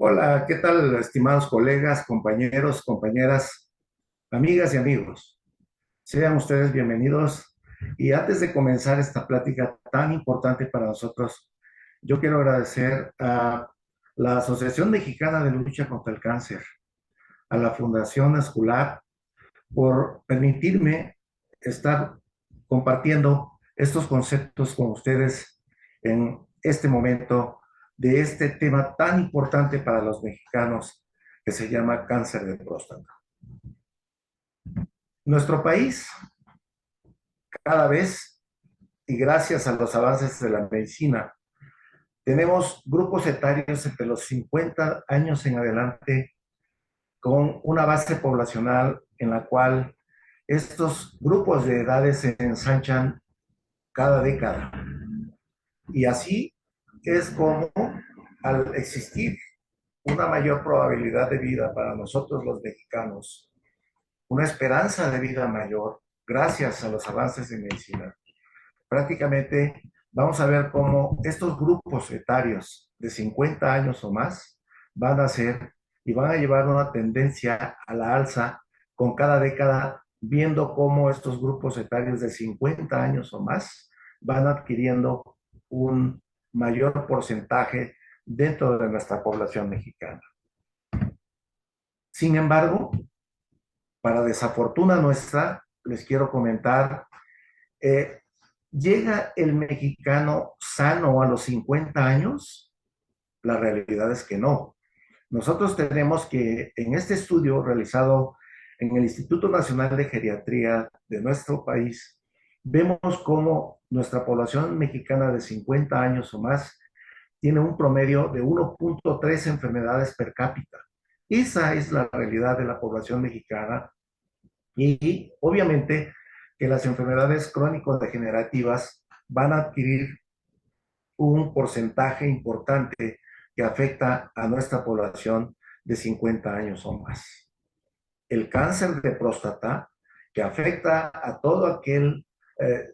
Hola, ¿qué tal, estimados colegas, compañeros, compañeras, amigas y amigos? Sean ustedes bienvenidos. Y antes de comenzar esta plática tan importante para nosotros, yo quiero agradecer a la Asociación Mexicana de Lucha contra el Cáncer, a la Fundación Escolar, por permitirme estar compartiendo estos conceptos con ustedes en este momento de este tema tan importante para los mexicanos que se llama cáncer de próstata. Nuestro país, cada vez, y gracias a los avances de la medicina, tenemos grupos etarios entre los 50 años en adelante con una base poblacional en la cual estos grupos de edades se ensanchan cada década. Y así es como, al existir una mayor probabilidad de vida para nosotros los mexicanos, una esperanza de vida mayor, gracias a los avances de medicina, prácticamente vamos a ver cómo estos grupos etarios de 50 años o más van a ser y van a llevar una tendencia a la alza con cada década, viendo cómo estos grupos etarios de 50 años o más van adquiriendo un mayor porcentaje dentro de nuestra población mexicana. Sin embargo, para desafortuna nuestra, les quiero comentar, eh, ¿llega el mexicano sano a los 50 años? La realidad es que no. Nosotros tenemos que, en este estudio realizado en el Instituto Nacional de Geriatría de nuestro país, vemos cómo nuestra población mexicana de 50 años o más tiene un promedio de 1.3 enfermedades per cápita. Esa es la realidad de la población mexicana y obviamente que las enfermedades crónico-degenerativas van a adquirir un porcentaje importante que afecta a nuestra población de 50 años o más. El cáncer de próstata, que afecta a todo aquel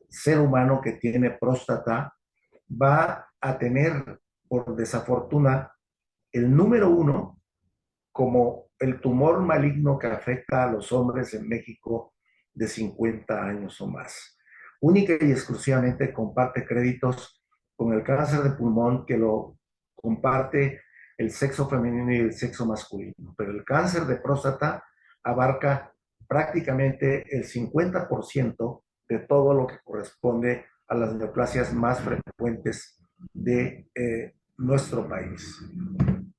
ser humano que tiene próstata, va a tener, por desafortuna, el número uno como el tumor maligno que afecta a los hombres en México de 50 años o más. Única y exclusivamente comparte créditos con el cáncer de pulmón, que lo comparte el sexo femenino y el sexo masculino, pero el cáncer de próstata abarca prácticamente el 50% de todo lo que corresponde a las neoplasias más frecuentes de nuestro país.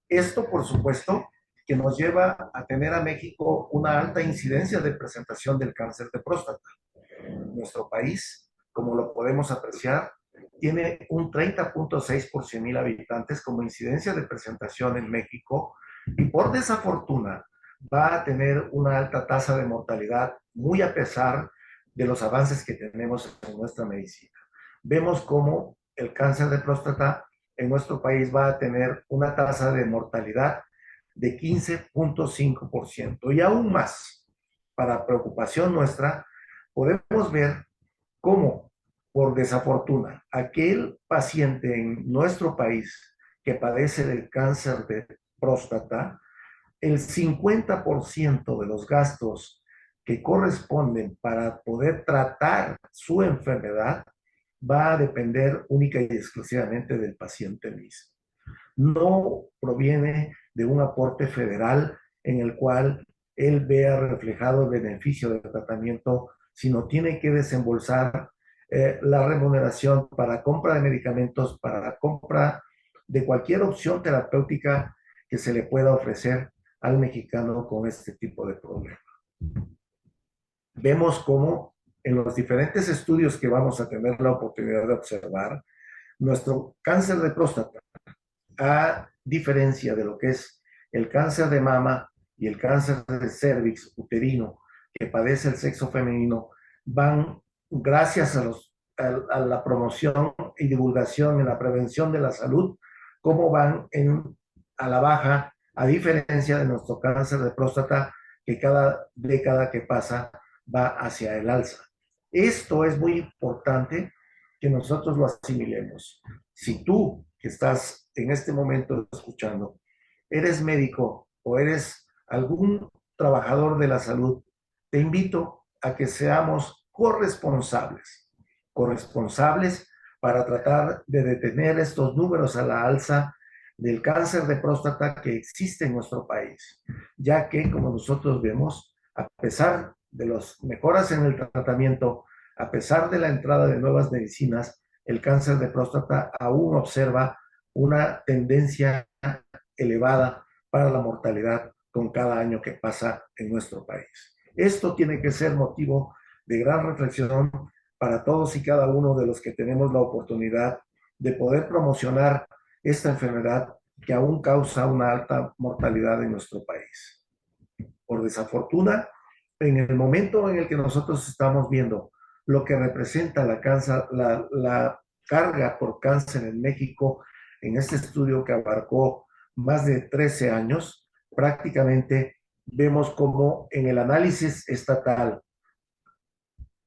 Esto, por supuesto, que nos lleva a tener a México una alta incidencia de presentación del cáncer de próstata. Nuestro país, como lo podemos apreciar, tiene un 30.6 por 100 mil habitantes como incidencia de presentación en México y por desafortuna va a tener una alta tasa de mortalidad muy a pesar de los avances que tenemos en nuestra medicina. Vemos cómo el cáncer de próstata en nuestro país va a tener una tasa de mortalidad de 15.5%. Y aún más, para preocupación nuestra, podemos ver cómo, por desafortuna, aquel paciente en nuestro país que padece del cáncer de próstata, el 50% de los gastos que corresponden para poder tratar su enfermedad va a depender única y exclusivamente del paciente mismo. No proviene de un aporte federal en el cual él vea reflejado el beneficio del tratamiento, sino tiene que desembolsar la remuneración para compra de medicamentos, para compra de cualquier opción terapéutica que se le pueda ofrecer al mexicano con este tipo de problema. Vemos cómo en los diferentes estudios que vamos a tener la oportunidad de observar, nuestro cáncer de próstata, a diferencia de lo que es el cáncer de mama y el cáncer de cervix uterino que padece el sexo femenino, van gracias a la promoción y divulgación en la prevención de la salud, cómo van a la baja, a diferencia de nuestro cáncer de próstata, que cada década que pasa va hacia el alza. Esto es muy importante que nosotros lo asimilemos. Si tú que estás en este momento escuchando, eres médico o eres algún trabajador de la salud, te invito a que seamos corresponsables para tratar de detener estos números a la alza del cáncer de próstata que existe en nuestro país, ya que, como nosotros vemos, a pesar de las mejoras en el tratamiento, a pesar de la entrada de nuevas medicinas, el cáncer de próstata aún observa una tendencia elevada para la mortalidad con cada año que pasa en nuestro país. Esto tiene que ser motivo de gran reflexión para todos y cada uno de los que tenemos la oportunidad de poder promocionar esta enfermedad que aún causa una alta mortalidad en nuestro país. Por desafortuna, en el momento en el que nosotros estamos viendo lo que representa la carga por cáncer en México, en este estudio que abarcó más de 13 años, prácticamente vemos como en el análisis estatal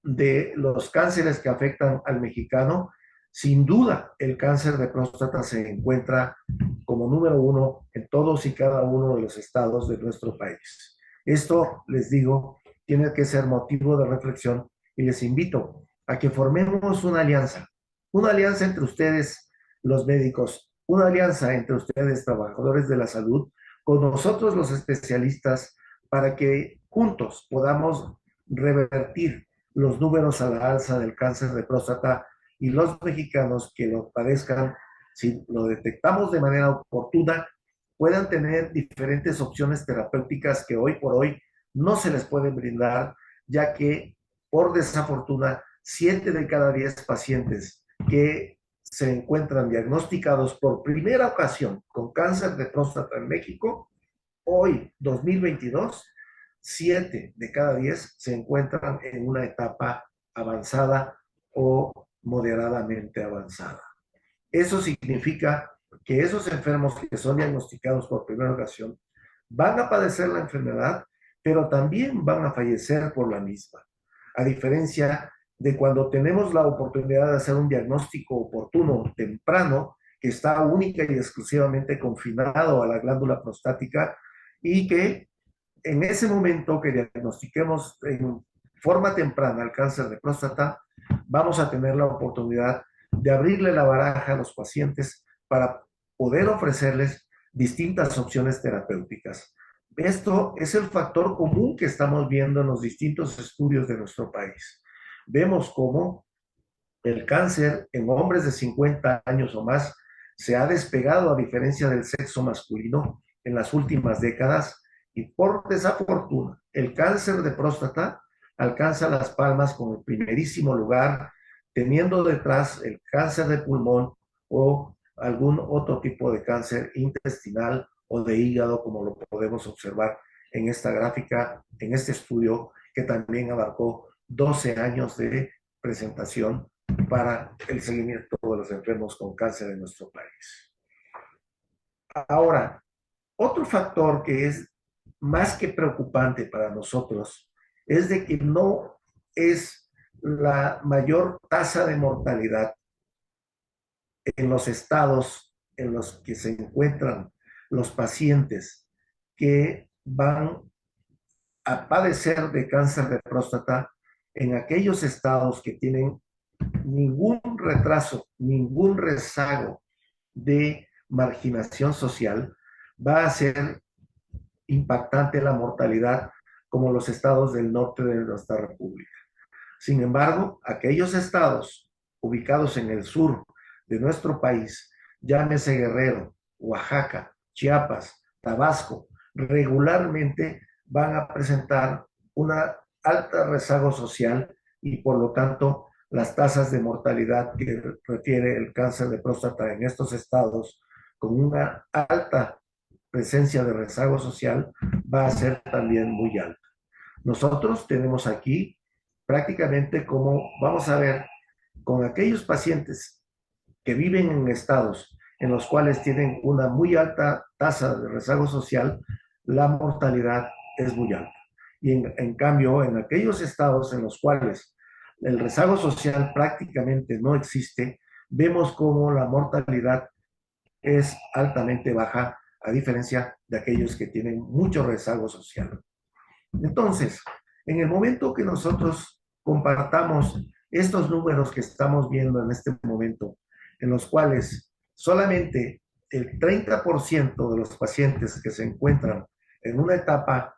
de los cánceres que afectan al mexicano, sin duda el cáncer de próstata se encuentra como número uno en todos y cada uno de los estados de nuestro país. Esto, les digo, tiene que ser motivo de reflexión y les invito a que formemos una alianza entre ustedes, los médicos, una alianza entre ustedes, trabajadores de la salud, con nosotros los especialistas, para que juntos podamos revertir los números a la alza del cáncer de próstata y los mexicanos que lo padezcan, si lo detectamos de manera oportuna, puedan tener diferentes opciones terapéuticas que hoy por hoy no se les pueden brindar, ya que por desafortuna, 7 de cada 10 pacientes que se encuentran diagnosticados por primera ocasión con cáncer de próstata en México, hoy, 2022, 7 de cada 10 se encuentran en una etapa avanzada o moderadamente avanzada. Eso significa que esos enfermos que son diagnosticados por primera ocasión van a padecer la enfermedad, pero también van a fallecer por la misma. A diferencia de cuando tenemos la oportunidad de hacer un diagnóstico oportuno, temprano, que está única y exclusivamente confinado a la glándula prostática y que en ese momento que diagnostiquemos en forma temprana el cáncer de próstata, vamos a tener la oportunidad de abrirle la baraja a los pacientes para poder ofrecerles distintas opciones terapéuticas. Esto es el factor común que estamos viendo en los distintos estudios de nuestro país. Vemos cómo el cáncer en hombres de 50 años o más se ha despegado a diferencia del sexo masculino en las últimas décadas y por desafortuna el cáncer de próstata alcanza las palmas con el primerísimo lugar, teniendo detrás el cáncer de pulmón o algún otro tipo de cáncer intestinal o de hígado, como lo podemos observar en esta gráfica, en este estudio que también abarcó 12 años de presentación para el seguimiento de los enfermos con cáncer en nuestro país. Ahora, otro factor que es más que preocupante para nosotros es de que no es la mayor tasa de mortalidad en los estados en los que se encuentran los pacientes que van a padecer de cáncer de próstata en aquellos estados que tienen ningún retraso, ningún rezago de marginación social, va a ser impactante la mortalidad como los estados del norte de nuestra república. Sin embargo, aquellos estados ubicados en el sur de nuestro país, llámese Guerrero, Oaxaca, Chiapas, Tabasco, regularmente van a presentar una alta rezago social y por lo tanto las tasas de mortalidad que refiere el cáncer de próstata en estos estados con una alta presencia de rezago social va a ser también muy alta. Nosotros tenemos aquí prácticamente como vamos a ver con aquellos pacientes que viven en estados en los cuales tienen una muy alta tasa de rezago social, la mortalidad es muy alta. Y en cambio, en aquellos estados en los cuales el rezago social prácticamente no existe, vemos como la mortalidad es altamente baja, a diferencia de aquellos que tienen mucho rezago social. Entonces, en el momento que nosotros compartamos estos números que estamos viendo en este momento, en los cuales solamente el 30% de los pacientes que se encuentran en una etapa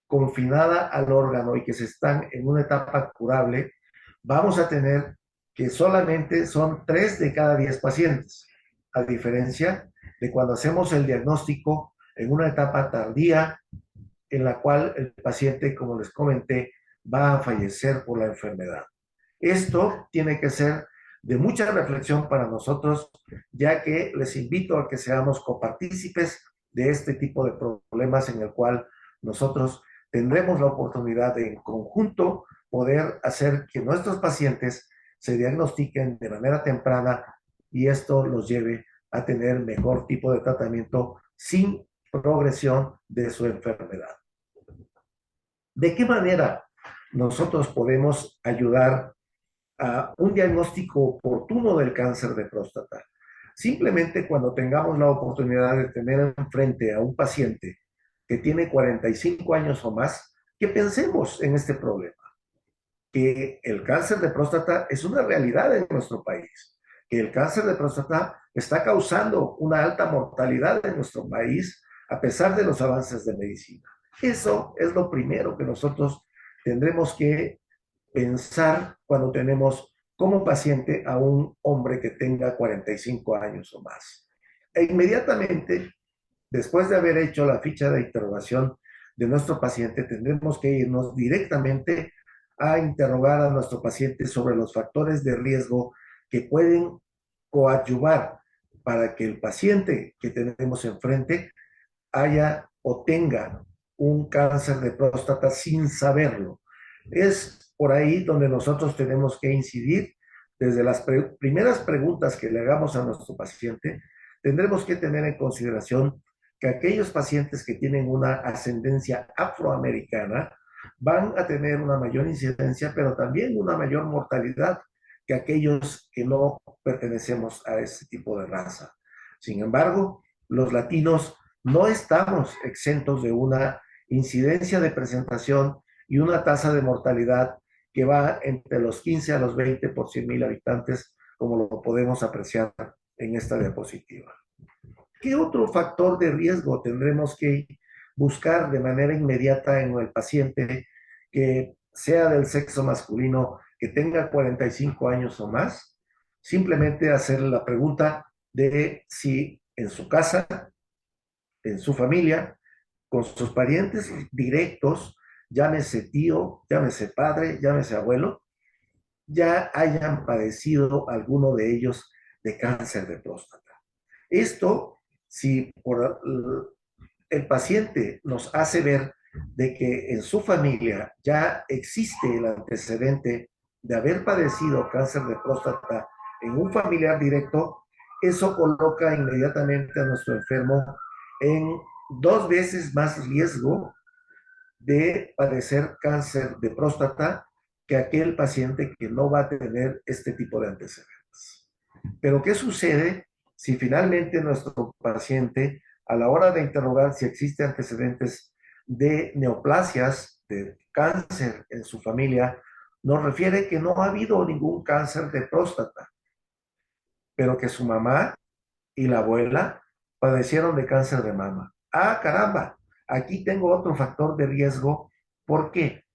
confinada al órgano y que se están en una etapa curable, vamos a tener que solamente son 3 de cada 10 pacientes, a diferencia de cuando hacemos el diagnóstico en una etapa tardía en la cual el paciente, como les comenté, va a fallecer por la enfermedad. Esto tiene que ser de mucha reflexión para nosotros, ya que les invito a que seamos copartícipes de este tipo de problemas en el cual nosotros tendremos la oportunidad de en conjunto poder hacer que nuestros pacientes se diagnostiquen de manera temprana y esto los lleve a tener mejor tipo de tratamiento sin progresión de su enfermedad. ¿De qué manera nosotros podemos ayudar a un diagnóstico oportuno del cáncer de próstata? Simplemente cuando tengamos la oportunidad de tener enfrente a un paciente que tiene 45 años o más, que pensemos en este problema, que el cáncer de próstata es una realidad en nuestro país, que el cáncer de próstata está causando una alta mortalidad en nuestro país a pesar de los avances de medicina. Eso es lo primero que nosotros tendremos que pensar cuando tenemos como paciente a un hombre que tenga 45 años o más. E inmediatamente, después de haber hecho la ficha de interrogación de nuestro paciente, tendremos que irnos directamente a interrogar a nuestro paciente sobre los factores de riesgo que pueden coadyuvar para que el paciente que tenemos enfrente haya o tenga un cáncer de próstata sin saberlo. Es por ahí donde nosotros tenemos que incidir. Desde las primeras preguntas que le hagamos a nuestro paciente, tendremos que tener en consideración que aquellos pacientes que tienen una ascendencia afroamericana van a tener una mayor incidencia, pero también una mayor mortalidad que aquellos que no pertenecemos a ese tipo de raza. Sin embargo, los latinos no estamos exentos de una incidencia de presentación y una tasa de mortalidad que va entre los 15 a los 20 por 100,000 habitantes, como lo podemos apreciar en esta diapositiva. ¿Qué otro factor de riesgo tendremos que buscar de manera inmediata en el paciente que sea del sexo masculino, que tenga 45 años o más? Simplemente hacer la pregunta de si en su casa, en su familia, con sus parientes directos, llámese tío, llámese padre, llámese abuelo, ya hayan padecido alguno de ellos de cáncer de próstata. Esto, si por el paciente nos hace ver de que en su familia ya existe el antecedente de haber padecido cáncer de próstata en un familiar directo, eso coloca inmediatamente a nuestro enfermo en 2 veces más riesgo de padecer cáncer de próstata que aquel paciente que no va a tener este tipo de antecedentes. Pero ¿qué sucede si finalmente nuestro paciente, a la hora de interrogar si existe antecedentes de neoplasias, de cáncer en su familia, nos refiere que no ha habido ningún cáncer de próstata, pero que su mamá y la abuela padecieron de cáncer de mama? Ah, caramba, aquí tengo otro factor de riesgo. ¿Por qué?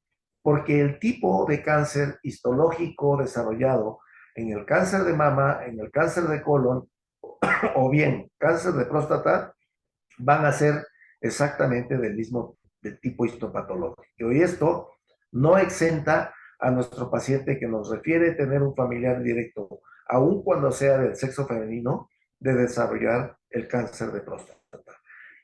Porque el tipo de cáncer histológico desarrollado en el cáncer de mama, en el cáncer de colon o bien cáncer de próstata van a ser exactamente del mismo del tipo histopatológico. Y esto no exenta a nuestro paciente que nos refiere tener un familiar directo, aun cuando sea del sexo femenino, de desarrollar el cáncer de próstata.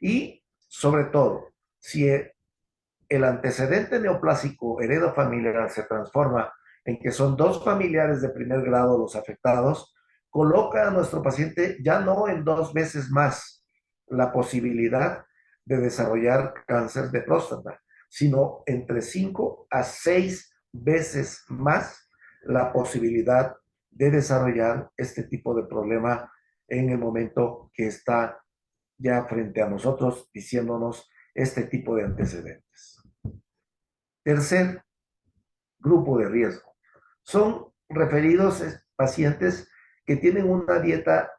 Y sobre todo, si el antecedente neoplásico heredofamiliar se transforma en que son dos familiares de primer grado los afectados, coloca a nuestro paciente ya no en 2 veces más la posibilidad de desarrollar cáncer de próstata, sino entre 5 a 6 veces más la posibilidad de desarrollar este tipo de problema en el momento que está ya frente a nosotros diciéndonos este tipo de antecedentes. Tercer grupo de riesgo. Son referidos pacientes que tienen una dieta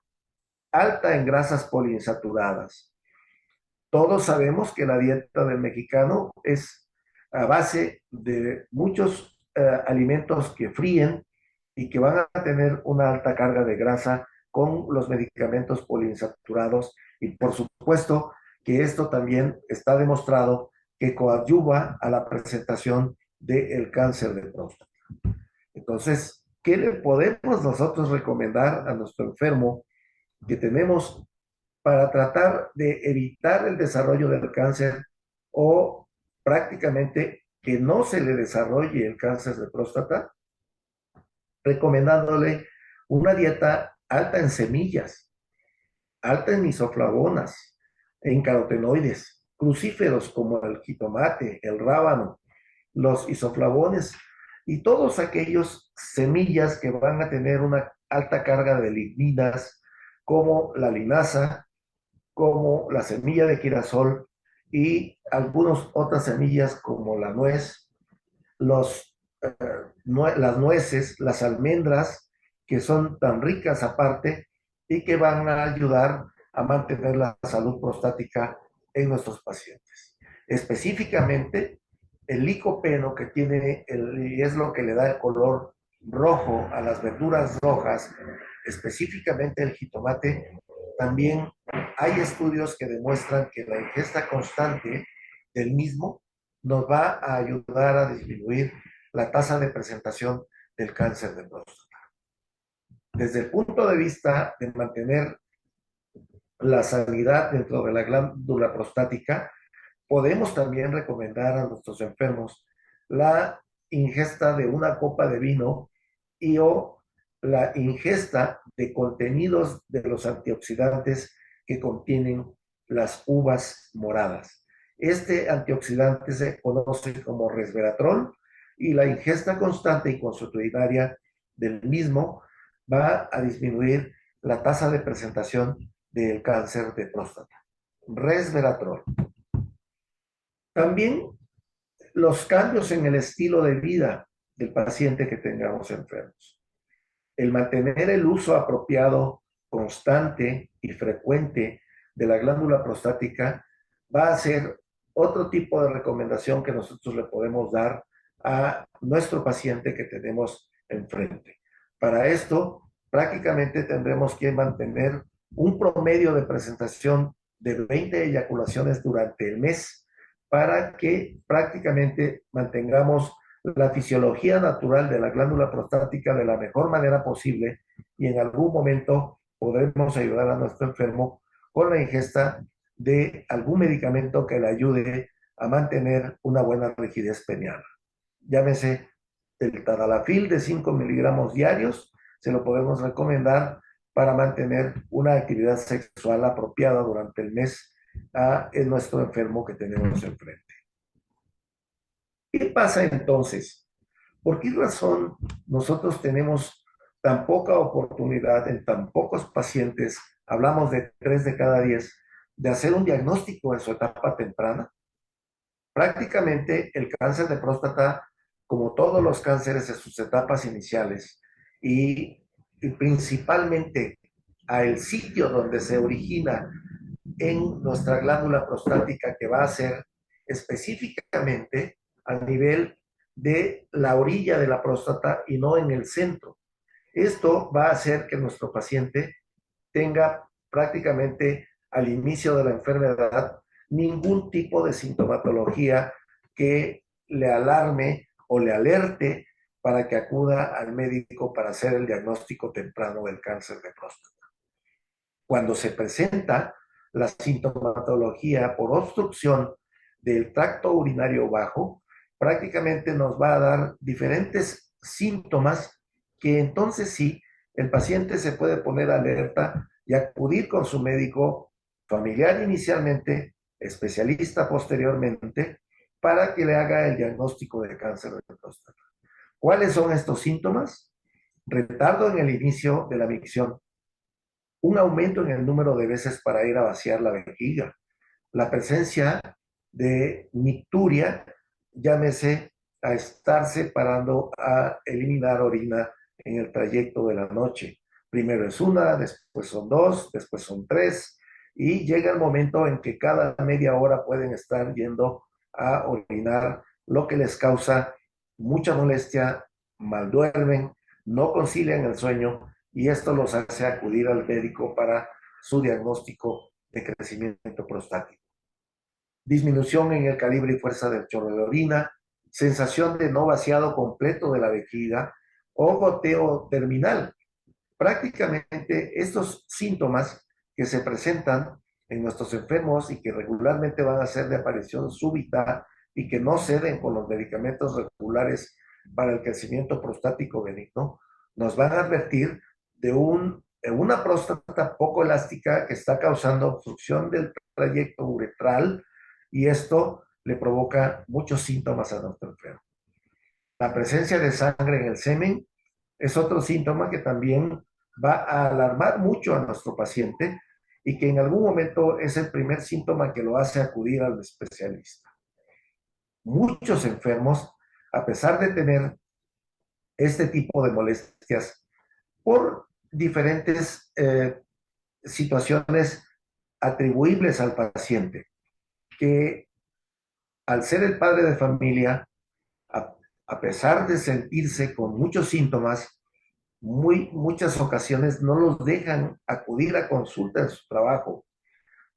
alta en grasas poliinsaturadas. Todos sabemos que la dieta del mexicano es a base de muchos alimentos que fríen y que van a tener una alta carga de grasa con los medicamentos poliinsaturados y por supuesto que esto también está demostrado que coadyuva a la presentación del cáncer de próstata. Entonces, ¿qué le podemos nosotros recomendar a nuestro enfermo que tenemos para tratar de evitar el desarrollo del cáncer o prácticamente que no se le desarrolle el cáncer de próstata? Recomendándole una dieta alta en semillas, alta en isoflavonas, en carotenoides, crucíferos como el jitomate, el rábano, los isoflavones y todos aquellos semillas que van a tener una alta carga de ligninas, como la linaza, como la semilla de girasol y algunas otras semillas como la nuez, los, las nueces, las almendras, que son tan ricas aparte y que van a ayudar a mantener la salud prostática en nuestros pacientes. Específicamente, el licopeno que tiene, y es lo que le da el color rojo a las verduras rojas, específicamente el jitomate, también hay estudios que demuestran que la ingesta constante del mismo nos va a ayudar a disminuir la tasa de presentación del cáncer de próstata. Desde el punto de vista de mantener la sanidad dentro de la glándula prostática, podemos también recomendar a nuestros enfermos la ingesta de una copa de vino y o la ingesta de contenidos de los antioxidantes que contienen las uvas moradas. Este antioxidante se conoce como resveratrol y la ingesta constante y consuetudinaria del mismo va a disminuir la tasa de presentación del cáncer de próstata. Resveratrol. También los cambios en el estilo de vida del paciente que tengamos enfermos. El mantener el uso apropiado, constante y frecuente de la glándula prostática va a ser otro tipo de recomendación que nosotros le podemos dar a nuestro paciente que tenemos enfrente. Para esto, prácticamente tendremos que mantener un promedio de presentación de 20 eyaculaciones durante el mes para que prácticamente mantengamos la fisiología natural de la glándula prostática de la mejor manera posible y en algún momento podremos ayudar a nuestro enfermo con la ingesta de algún medicamento que le ayude a mantener una buena rigidez peniana. Llámese el tadalafil de 5 miligramos diarios, se lo podemos recomendar para mantener una actividad sexual apropiada durante el mes a nuestro enfermo que tenemos enfrente. ¿Qué pasa entonces? ¿Por qué razón nosotros tenemos tan poca oportunidad en tan pocos pacientes, hablamos de 3 de cada 10, de hacer un diagnóstico en su etapa temprana? Prácticamente el cáncer de próstata, como todos los cánceres en sus etapas iniciales, y principalmente a el sitio donde se origina en nuestra glándula prostática, que va a ser específicamente a nivel de la orilla de la próstata y no en el centro. Esto va a hacer que nuestro paciente tenga prácticamente al inicio de la enfermedad ningún tipo de sintomatología que le alarme o le alerte para que acuda al médico para hacer el diagnóstico temprano del cáncer de próstata. Cuando se presenta la sintomatología por obstrucción del tracto urinario bajo, prácticamente nos va a dar diferentes síntomas que entonces sí, el paciente se puede poner alerta y acudir con su médico familiar inicialmente, especialista posteriormente, para que le haga el diagnóstico de cáncer de próstata. ¿Cuáles son estos síntomas? Retardo en el inicio de la micción, un aumento en el número de veces para ir a vaciar la vejiga, la presencia de micturia, llámese a estarse parando a eliminar orina en el trayecto de la noche. Primero es una, después son dos, después son tres, y llega el momento en que cada media hora pueden estar yendo a orinar, lo que les causa mucha molestia, mal duermen, no concilian el sueño y esto los hace acudir al médico para su diagnóstico de crecimiento prostático. Disminución en el calibre y fuerza del chorro de orina, sensación de no vaciado completo de la vejiga o goteo terminal. Prácticamente estos síntomas que se presentan en nuestros enfermos y que regularmente van a ser de aparición súbita y que no ceden con los medicamentos regulares para el crecimiento prostático benigno, nos van a advertir de una próstata poco elástica que está causando obstrucción del trayecto uretral y esto le provoca muchos síntomas a nuestro enfermo. La presencia de sangre en el semen es otro síntoma que también va a alarmar mucho a nuestro paciente y que en algún momento es el primer síntoma que lo hace acudir al especialista. Muchos enfermos, a pesar de tener este tipo de molestias por diferentes situaciones atribuibles al paciente, que al ser el padre de familia, a, a pesar de sentirse con muchos síntomas, muchas ocasiones no los dejan acudir a consulta en su trabajo,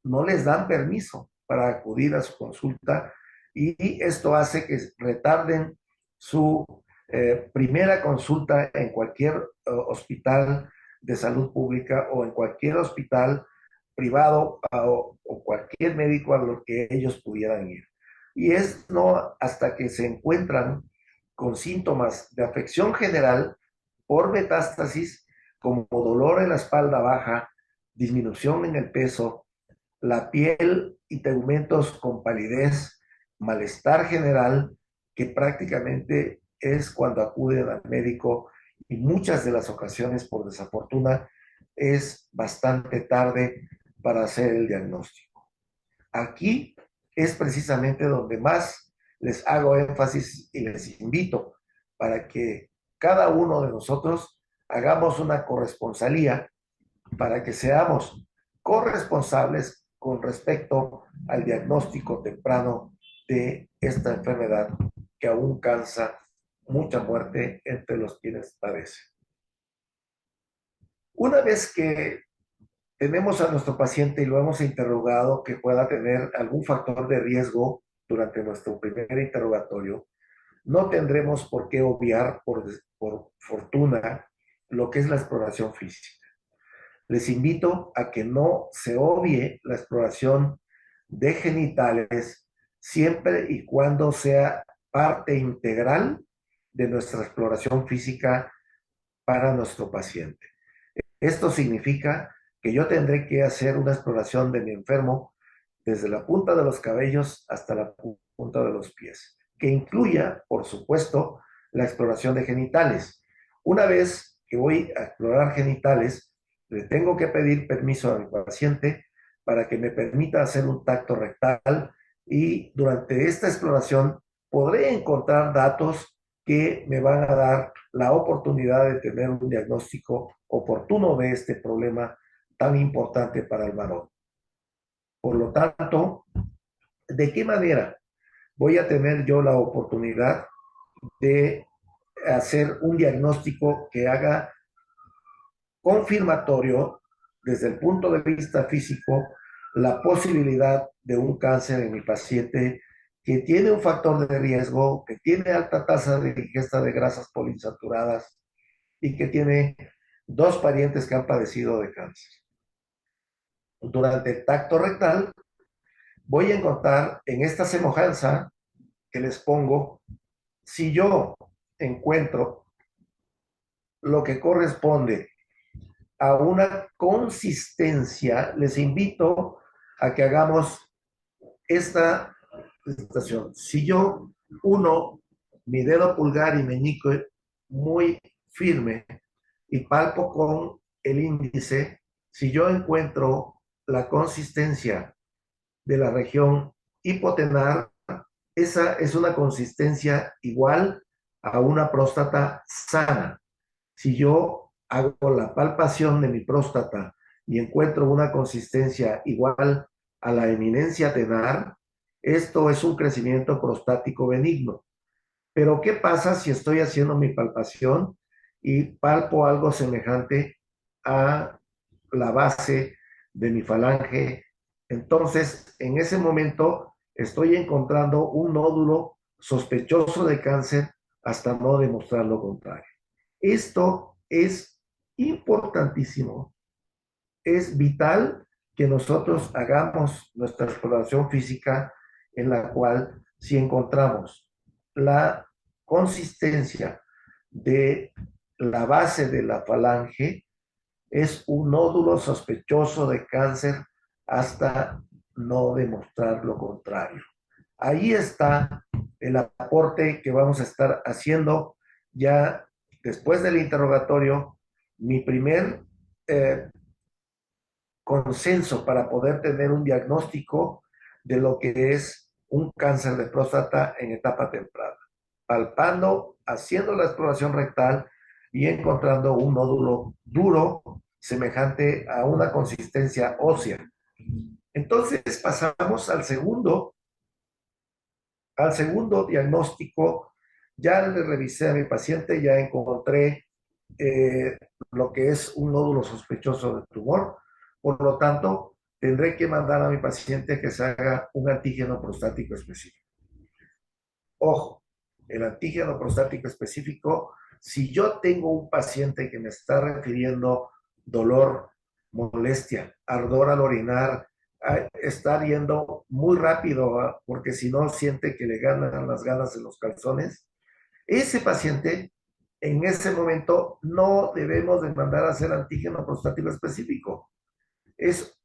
no les dan permiso para acudir a su consulta y esto hace que retarden su primera consulta en cualquier hospital de salud pública o en cualquier hospital privado o cualquier médico a lo que ellos pudieran ir. Y es no hasta que se encuentran con síntomas de afección general por metástasis, como dolor en la espalda baja, disminución en el peso, la piel y tegumentos con palidez, malestar general, que prácticamente es cuando acuden al médico y muchas de las ocasiones, por desafortuna, es bastante tarde para hacer el diagnóstico. Aquí es precisamente donde más les hago énfasis y les invito para que cada uno de nosotros hagamos una corresponsalía para que seamos corresponsables con respecto al diagnóstico temprano de esta enfermedad que aún causa mucha muerte entre los quienes padecen. Una vez que tenemos a nuestro paciente y lo hemos interrogado que pueda tener algún factor de riesgo durante nuestro primer interrogatorio, no tendremos por qué obviar por fortuna lo que es la exploración física. Les invito a que no se obvie la exploración de genitales siempre y cuando sea parte integral de nuestra exploración física para nuestro paciente. Esto significa que yo tendré que hacer una exploración de mi enfermo desde la punta de los cabellos hasta la punta de los pies, que incluya, por supuesto, la exploración de genitales. Una vez que voy a explorar genitales, le tengo que pedir permiso a mi paciente para que me permita hacer un tacto rectal y durante esta exploración podré encontrar datos que me van a dar la oportunidad de tener un diagnóstico oportuno de este problema tan importante para el varón. Por lo tanto, ¿de qué manera voy a tener yo la oportunidad de hacer un diagnóstico que haga confirmatorio desde el punto de vista físico la posibilidad de un cáncer en mi paciente que tiene un factor de riesgo, que tiene alta tasa de ingesta de grasas poliinsaturadas y que tiene dos parientes que han padecido de cáncer? Durante el tacto rectal voy a encontrar en esta semejanza que les pongo, si yo encuentro lo que corresponde a una consistencia, les invito a que hagamos esta presentación. Si yo uno mi dedo pulgar y meñique muy firme y palpo con el índice, si yo encuentro la consistencia de la región hipotenar, esa es una consistencia igual a una próstata sana. Si yo hago la palpación de mi próstata y encuentro una consistencia igual a la eminencia tenar, esto es un crecimiento prostático benigno. Pero ¿qué pasa si estoy haciendo mi palpación y palpo algo semejante a la base de mi falange? Entonces, en ese momento estoy encontrando un nódulo sospechoso de cáncer hasta no demostrar lo contrario. Esto es importantísimo. Es vital que nosotros hagamos nuestra exploración física en la cual si encontramos la consistencia de la base de la falange, es un nódulo sospechoso de cáncer hasta no demostrar lo contrario. Ahí está el aporte que vamos a estar haciendo ya después del interrogatorio. Mi primer consenso para poder tener un diagnóstico de lo que es un cáncer de próstata en etapa temprana, palpando, haciendo la exploración rectal y encontrando un nódulo duro semejante a una consistencia ósea. Entonces pasamos al segundo diagnóstico. Ya le revisé a mi paciente, ya encontré eh, lo que es un nódulo sospechoso de tumor. Por lo tanto, tendré que mandar a mi paciente que se haga un antígeno prostático específico. Ojo, el antígeno prostático específico, si yo tengo un paciente que me está refiriendo dolor, molestia, ardor al orinar, está yendo muy rápido, porque si no siente que le ganan las ganas en los calzones, ese paciente en ese momento no debemos de mandar a hacer antígeno prostático específico. Es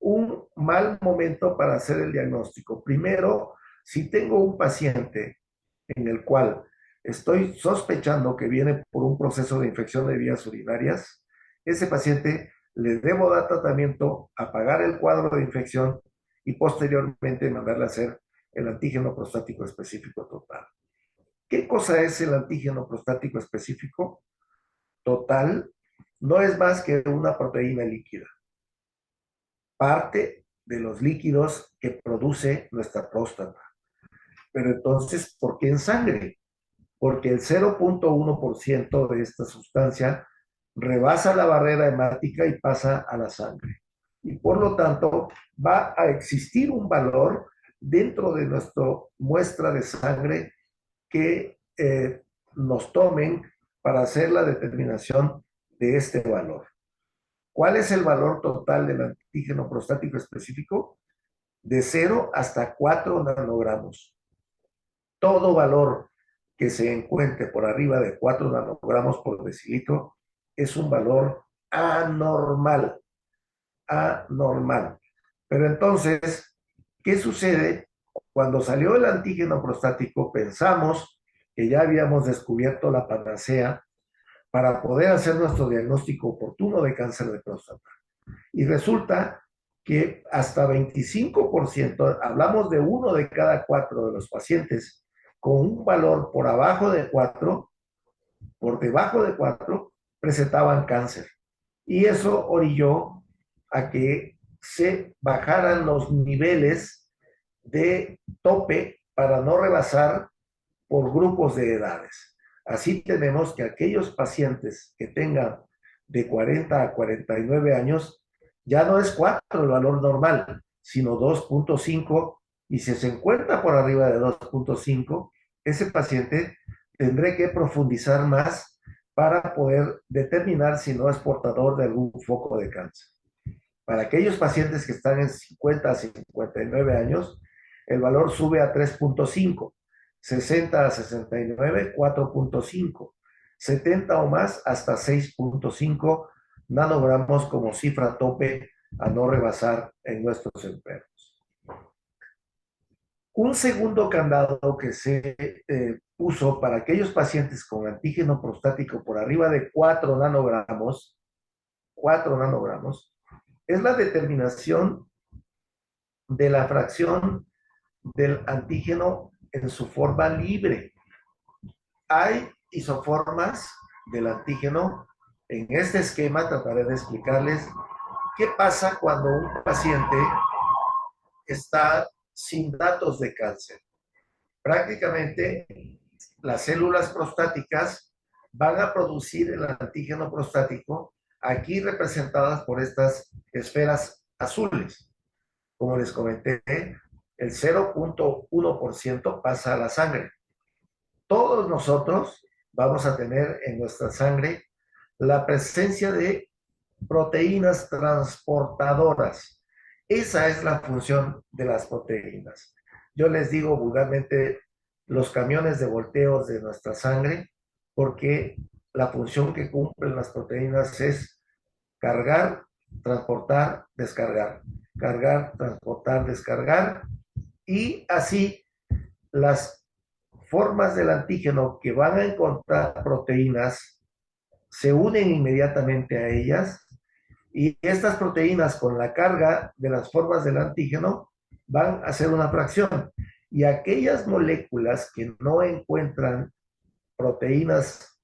un mal momento para hacer el diagnóstico. Primero, si tengo un paciente en el cual estoy sospechando que viene por un proceso de infección de vías urinarias, ese paciente le debo dar tratamiento, apagar el cuadro de infección y posteriormente mandarle a hacer el antígeno prostático específico total. ¿Qué cosa es el antígeno prostático específico total? No es más que una proteína líquida, parte de los líquidos que produce nuestra próstata. Pero entonces, ¿por qué en sangre? Porque el 0.1% de esta sustancia rebasa la barrera hemática y pasa a la sangre. Y por lo tanto, va a existir un valor dentro de nuestra muestra de sangre que nos tomen para hacer la determinación de este valor. ¿Cuál es el valor total del antígeno prostático específico? De 0 hasta 4 nanogramos. Todo valor que se encuentre por arriba de 4 nanogramos por decilitro es un valor anormal, anormal. Pero entonces, ¿qué sucede? Cuando salió el antígeno prostático, pensamos que ya habíamos descubierto la panacea para poder hacer nuestro diagnóstico oportuno de cáncer de próstata. Y resulta que hasta 25%, hablamos de uno de cada cuatro de los pacientes con un valor por abajo de 4, por debajo de 4, presentaban cáncer. Y eso orilló a que se bajaran los niveles de tope para no rebasar por grupos de edades. Así tenemos que aquellos pacientes que tengan de 40 a 49 años, ya no es 4 el valor normal, sino 2.5, y si se encuentra por arriba de 2.5, ese paciente tendré que profundizar más para poder determinar si no es portador de algún foco de cáncer. Para aquellos pacientes que están en 50 a 59 años, el valor sube a 3.5, 60 a 69, 4.5, 70 o más hasta 6.5 nanogramos como cifra tope a no rebasar en nuestros enfermos. Un segundo candado que se puso para aquellos pacientes con antígeno prostático por arriba de 4 nanogramos, es la determinación de la fracción del antígeno en su forma libre. Hay isoformas del antígeno. En este esquema trataré de explicarles qué pasa cuando un paciente está sin datos de cáncer. Prácticamente las células prostáticas van a producir el antígeno prostático, aquí representadas por estas esferas azules. Como les comenté, el 0.1% pasa a la sangre. Todos nosotros vamos a tener en nuestra sangre la presencia de proteínas transportadoras. Esa es la función de las proteínas. Yo les digo vulgarmente los camiones de volteos de nuestra sangre, porque la función que cumplen las proteínas es cargar, transportar, descargar, cargar, transportar, descargar, y así las formas del antígeno que van a encontrar proteínas se unen inmediatamente a ellas, y estas proteínas con la carga de las formas del antígeno van a hacer una fracción, y aquellas moléculas que no encuentran proteínas,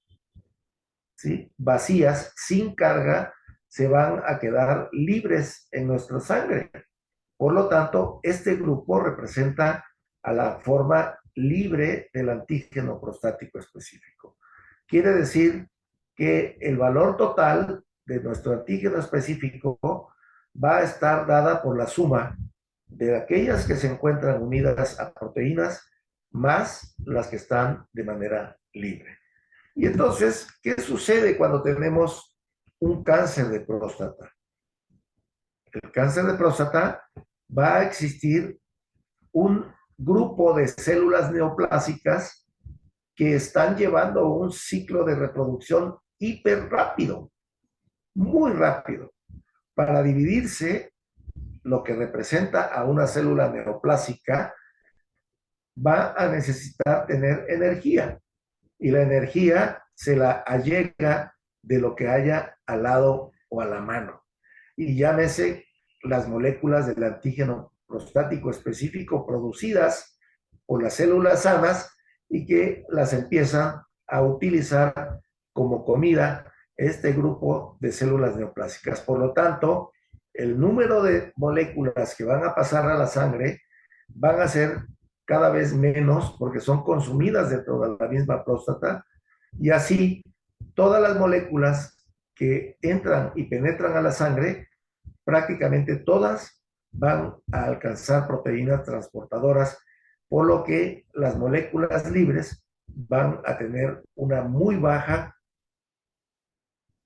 ¿sí?, vacías, sin carga, se van a quedar libres en nuestra sangre. Por lo tanto, este grupo representa a la forma libre del antígeno prostático específico. Quiere decir que el valor total de nuestro antígeno específico va a estar dada por la suma de aquellas que se encuentran unidas a proteínas más las que están de manera libre. Y entonces, ¿qué sucede cuando tenemos un cáncer de próstata? El cáncer de próstata va a existir un grupo de células neoplásicas que están llevando un ciclo de reproducción hiper rápido, muy rápido. Para dividirse, lo que representa a una célula neoplásica va a necesitar tener energía, y la energía se la allega de lo que haya al lado o a la mano. Y llámese las moléculas del antígeno prostático específico producidas por las células sanas y que las empiezan a utilizar como comida este grupo de células neoplásicas. Por lo tanto, el número de moléculas que van a pasar a la sangre van a ser cada vez menos porque son consumidas dentro de la misma próstata, y así todas las moléculas que entran y penetran a la sangre, prácticamente todas van a alcanzar proteínas transportadoras, por lo que las moléculas libres van a tener una muy baja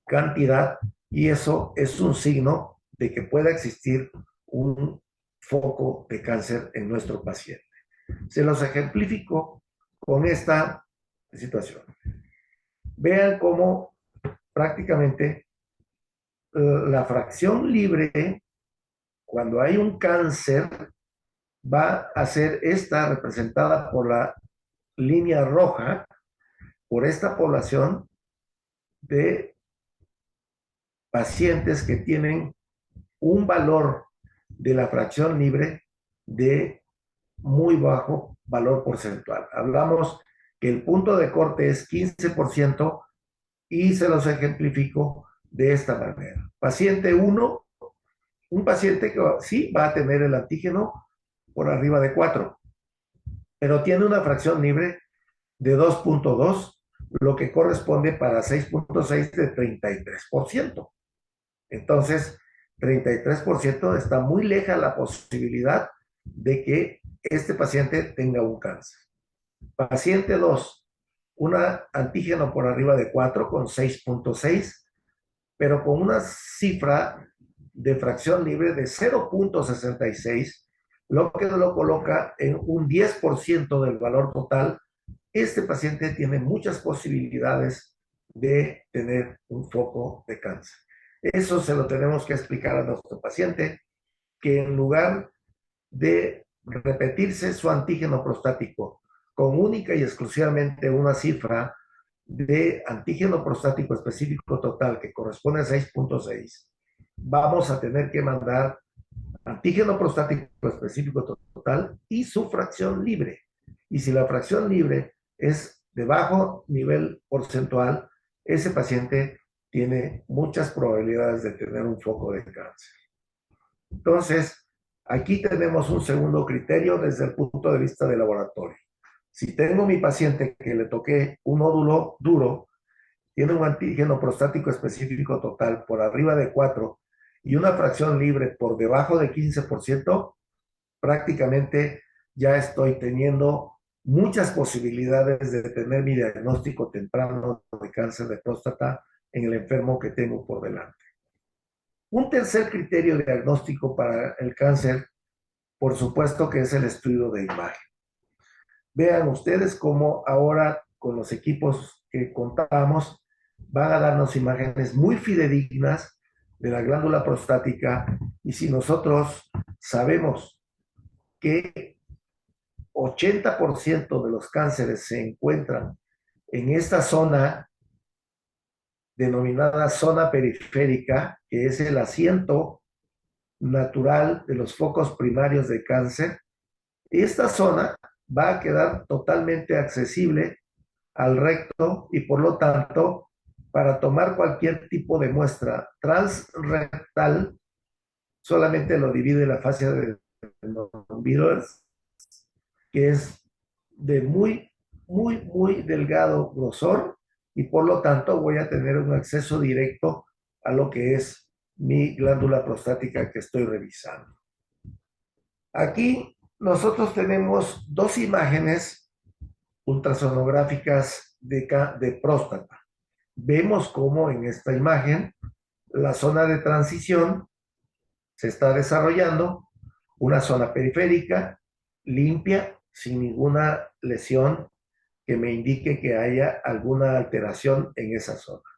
cantidad, y eso es un signo de que pueda existir un foco de cáncer en nuestro paciente. Se los ejemplifico con esta situación. Vean cómo prácticamente la fracción libre, cuando hay un cáncer, va a ser esta representada por la línea roja, por esta población de pacientes que tienen un valor de la fracción libre de muy bajo valor porcentual. Hablamos que el punto de corte es 15%, y se los ejemplifico de esta manera. Paciente 1, un paciente que sí va a tener el antígeno por arriba de 4, pero tiene una fracción libre de 2.2, lo que corresponde para 6.6 de 33%. Entonces, 33% está muy leja la posibilidad de que este paciente tenga un cáncer. Paciente 2, un antígeno por arriba de 4 con 6.6, pero con una cifra de fracción libre de 0.66, lo que lo coloca en un 10% del valor total. Este paciente tiene muchas posibilidades de tener un foco de cáncer. Eso se lo tenemos que explicar a nuestro paciente, que en lugar de repetirse su antígeno prostático con única y exclusivamente una cifra de antígeno prostático específico total que corresponde a 6.6, vamos a tener que mandar antígeno prostático específico total y su fracción libre. Y si la fracción libre es de bajo nivel porcentual, ese paciente tiene muchas probabilidades de tener un foco de cáncer. Entonces, aquí tenemos un segundo criterio desde el punto de vista del laboratorio. Si tengo mi paciente que le toqué un nódulo duro, tiene un antígeno prostático específico total por arriba de 4 y una fracción libre por debajo de 15%, prácticamente ya estoy teniendo muchas posibilidades de tener mi diagnóstico temprano de cáncer de próstata en el enfermo que tengo por delante. Un tercer criterio diagnóstico para el cáncer, por supuesto que es el estudio de imagen. Vean ustedes cómo ahora con los equipos que contamos van a darnos imágenes muy fidedignas de la glándula prostática, y si nosotros sabemos que 80% de los cánceres se encuentran en esta zona denominada zona periférica, que es el asiento natural de los focos primarios de cáncer, esta zona va a quedar totalmente accesible al recto y por lo tanto, para tomar cualquier tipo de muestra transrectal, solamente lo divide la fascia de Billers, que es de muy delgado grosor, y por lo tanto voy a tener un acceso directo a lo que es mi glándula prostática que estoy revisando. Aquí nosotros tenemos dos imágenes ultrasonográficas de próstata. Vemos cómo en esta imagen la zona de transición se está desarrollando, una zona periférica, limpia, sin ninguna lesión que me indique que haya alguna alteración en esa zona.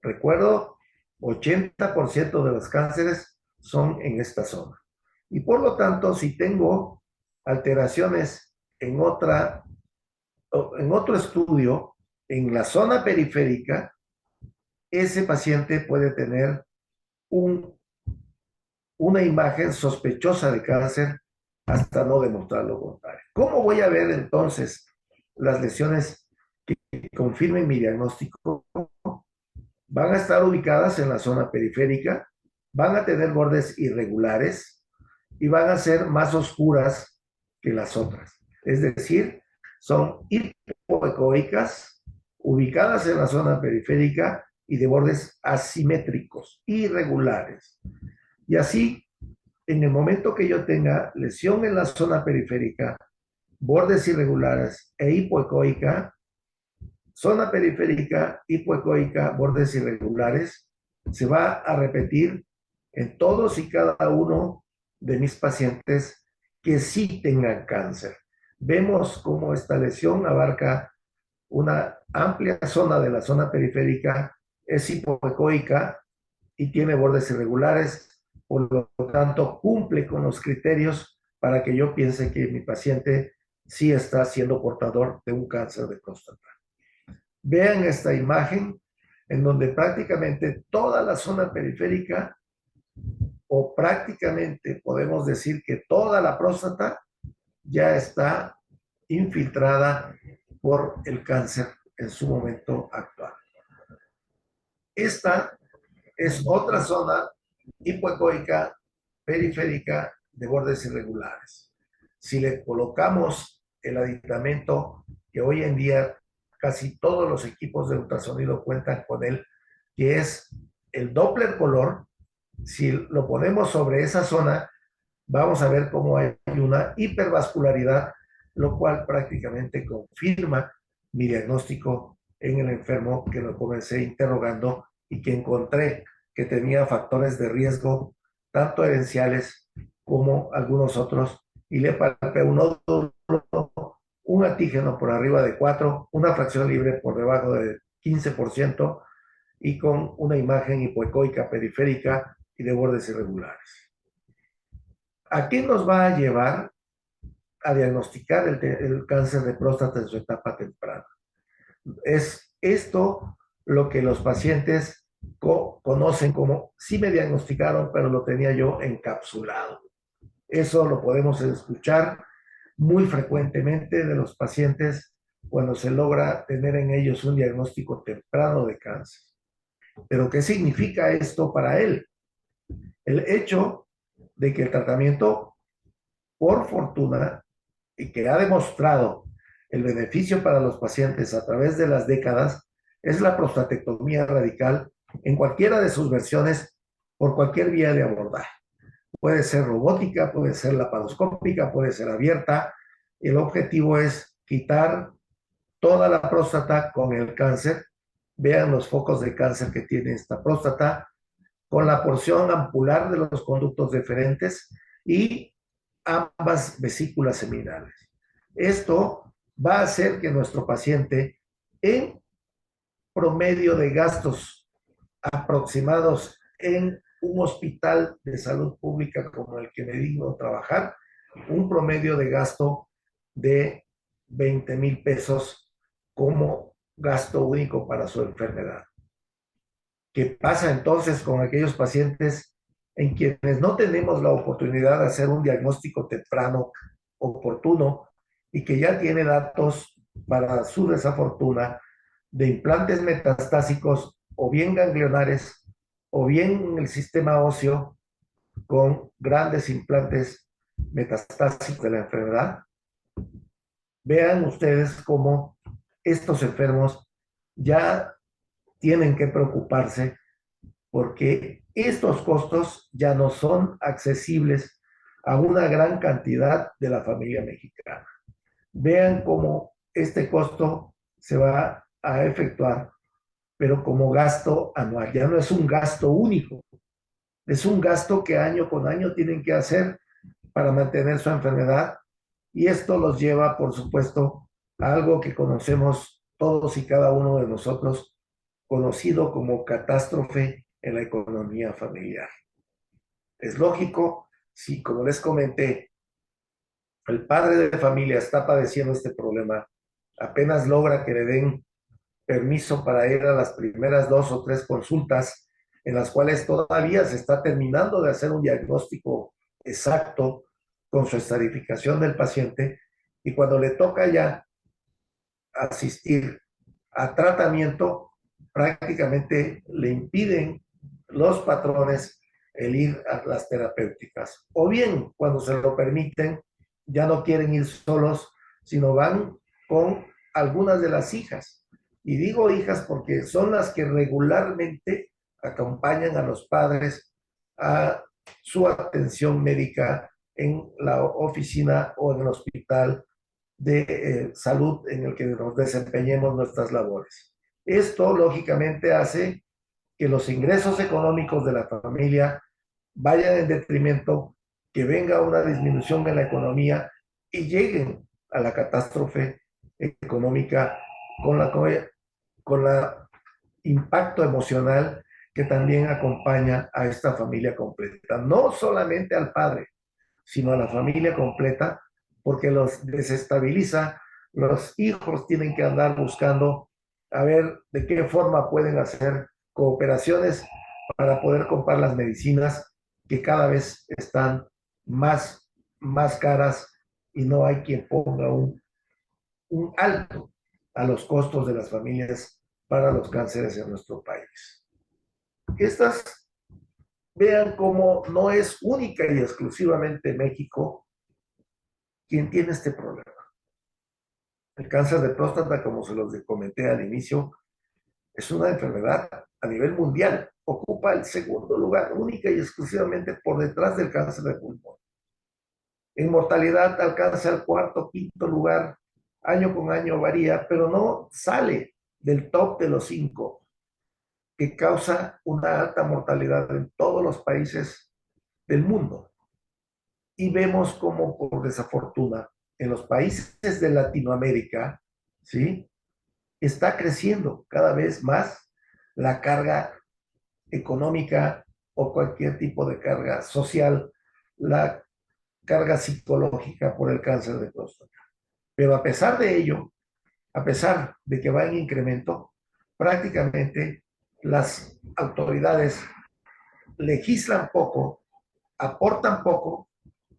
Recuerdo, 80% de los cánceres son en esta zona. Y por lo tanto, si tengo alteraciones en otro estudio, en la zona periférica, ese paciente puede tener una imagen sospechosa de cáncer hasta no demostrar lo contrario. ¿Cómo voy a ver entonces las lesiones que confirmen mi diagnóstico? Van a estar ubicadas en la zona periférica, van a tener bordes irregulares y van a ser más oscuras que las otras. Es decir, son hipoecoicas, ubicadas en la zona periférica y de bordes asimétricos, irregulares. Y así, en el momento que yo tenga lesión en la zona periférica, bordes irregulares e hipoecoica, zona periférica, hipoecoica, bordes irregulares, se va a repetir en todos y cada uno de mis pacientes que sí tengan cáncer. Vemos cómo esta lesión abarca una amplia zona de la zona periférica, es hipoecoica y tiene bordes irregulares, por lo tanto cumple con los criterios para que yo piense que mi paciente sí está siendo portador de un cáncer de próstata. Vean esta imagen en donde prácticamente toda la zona periférica, o prácticamente podemos decir que toda la próstata, ya está infiltrada por el cáncer en su momento actual. Esta es otra zona hipoecoica periférica de bordes irregulares. Si le colocamos el aditamento que hoy en día casi todos los equipos de ultrasonido cuentan con él, que es el Doppler color, si lo ponemos sobre esa zona, vamos a ver cómo hay una hipervascularidad, lo cual prácticamente confirma mi diagnóstico en el enfermo que lo comencé interrogando y que encontré que tenía factores de riesgo, tanto herenciales como algunos otros, y le palpé un nódulo, un antígeno por arriba de 4, una fracción libre por debajo de 15% y con una imagen hipoecoica periférica y de bordes irregulares. ¿A qué nos va a llevar a diagnosticar el cáncer de próstata en su etapa temprana? Es esto lo que los pacientes conocen como, sí me diagnosticaron, pero lo tenía yo encapsulado. Eso lo podemos escuchar muy frecuentemente de los pacientes cuando se logra tener en ellos un diagnóstico temprano de cáncer. Pero ¿qué significa esto para él? El hecho de que el tratamiento, por fortuna, y que ha demostrado el beneficio para los pacientes a través de las décadas, es la prostatectomía radical en cualquiera de sus versiones por cualquier vía de abordaje. Puede ser robótica, puede ser laparoscópica, puede ser abierta. El objetivo es quitar toda la próstata con el cáncer. Vean los focos de cáncer que tiene esta próstata, con la porción ampular de los conductos deferentes y ambas vesículas seminales. Esto va a hacer que nuestro paciente, en promedio de gastos aproximados en un hospital de salud pública como el que me digo trabajar, un promedio de gasto de 20,000 pesos como gasto único para su enfermedad. ¿Qué pasa entonces con aquellos pacientes en quienes no tenemos la oportunidad de hacer un diagnóstico temprano, oportuno, y que ya tiene datos para su desafortuna de implantes metastásicos o bien ganglionares o bien en el sistema óseo con grandes implantes metastásicos de la enfermedad? Vean ustedes cómo estos enfermos ya tienen que preocuparse porque estos costos ya no son accesibles a una gran cantidad de la familia mexicana. Vean cómo este costo se va a efectuar, pero como gasto anual. Ya no es un gasto único, es un gasto que año con año tienen que hacer para mantener su enfermedad. Y esto los lleva, por supuesto, a algo que conocemos todos y cada uno de nosotros, conocido como catástrofe en la economía familiar. Es lógico, si como les comenté, el padre de familia está padeciendo este problema, apenas logra que le den permiso para ir a las primeras 2 o 3 consultas en las cuales todavía se está terminando de hacer un diagnóstico exacto con su estadificación del paciente, y cuando le toca ya asistir a tratamiento, prácticamente le impiden los patrones el ir a las terapéuticas. O bien, cuando se lo permiten, ya no quieren ir solos, sino van con algunas de las hijas. Y digo hijas porque son las que regularmente acompañan a los padres a su atención médica en la oficina o en el hospital de salud en el que nos desempeñemos nuestras labores. Esto, lógicamente, hace que los ingresos económicos de la familia vayan en detrimento, que venga una disminución en la economía y lleguen a la catástrofe económica con la impacto emocional que también acompaña a esta familia completa. No solamente al padre, sino a la familia completa, porque los desestabiliza. Los hijos tienen que andar buscando a ver de qué forma pueden hacer cooperaciones para poder comprar las medicinas que cada vez están más caras, y no hay quien ponga un alto a los costos de las familias para los cánceres en nuestro país. Estas, vean cómo no es única y exclusivamente México quien tiene este problema. El cáncer de próstata, como se los comenté al inicio, es una enfermedad a nivel mundial. Ocupa el segundo lugar, única y exclusivamente por detrás del cáncer de pulmón. En mortalidad alcanza el cuarto, quinto lugar. Año con año varía, pero no sale del top de los 5, que causa una alta mortalidad en todos los países del mundo. Y vemos cómo, por desafortuna, en los países de Latinoamérica, ¿sí?, está creciendo cada vez más la carga económica o cualquier tipo de carga social, la carga psicológica por el cáncer de próstata. Pero a pesar de ello, a pesar de que va en incremento, prácticamente las autoridades legislan poco, aportan poco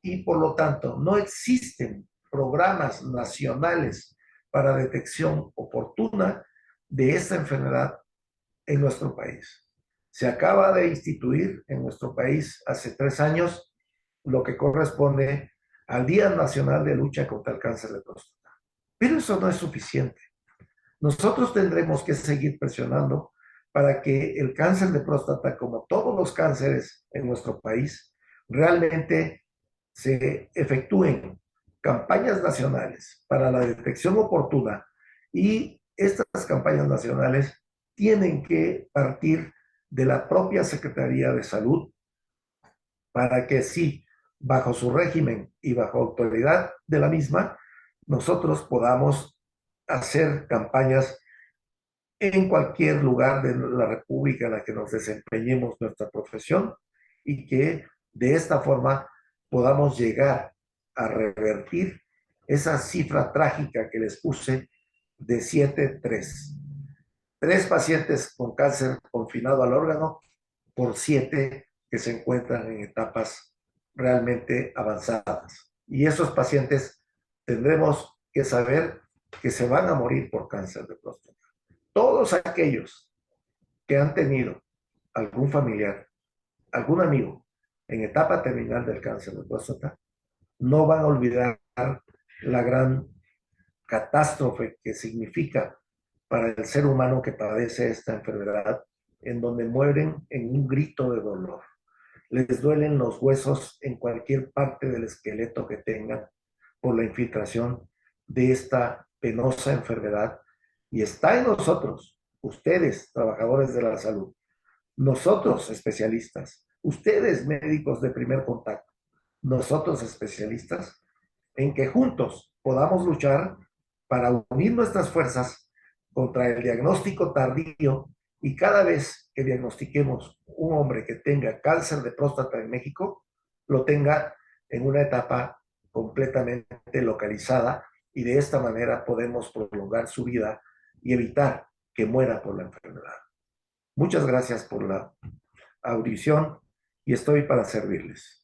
y por lo tanto no existen programas nacionales para detección oportuna de esta enfermedad en nuestro país. Se acaba de instituir en nuestro país hace 3 años lo que corresponde al Día Nacional de Lucha contra el Cáncer de Próstata. Pero eso no es suficiente. Nosotros tendremos que seguir presionando para que el cáncer de próstata, como todos los cánceres en nuestro país, realmente se efectúen campañas nacionales para la detección oportuna y estas campañas nacionales tienen que partir de la propia Secretaría de Salud para que sí, bajo su régimen y bajo autoridad de la misma, nosotros podamos hacer campañas en cualquier lugar de la República en la que nos desempeñemos nuestra profesión y que de esta forma podamos llegar a revertir esa cifra trágica que les puse de 7-3. 3 pacientes con cáncer confinado al órgano por 7 que se encuentran en etapas realmente avanzadas. Y esos pacientes tendremos que saber que se van a morir por cáncer de próstata. Todos aquellos que han tenido algún familiar, algún amigo en etapa terminal del cáncer de próstata, no van a olvidar la gran catástrofe que significa para el ser humano que padece esta enfermedad, en donde mueren en un grito de dolor. Les duelen los huesos en cualquier parte del esqueleto que tengan por la infiltración de esta penosa enfermedad. Y está en nosotros, ustedes, trabajadores de la salud, nosotros, especialistas, ustedes, médicos de primer contacto, nosotros, especialistas, en que juntos podamos luchar para unir nuestras fuerzas contra el diagnóstico tardío y cada vez que diagnostiquemos un hombre que tenga cáncer de próstata en México, lo tenga en una etapa completamente localizada y de esta manera podemos prolongar su vida y evitar que muera por la enfermedad. Muchas gracias por la audición y estoy para servirles.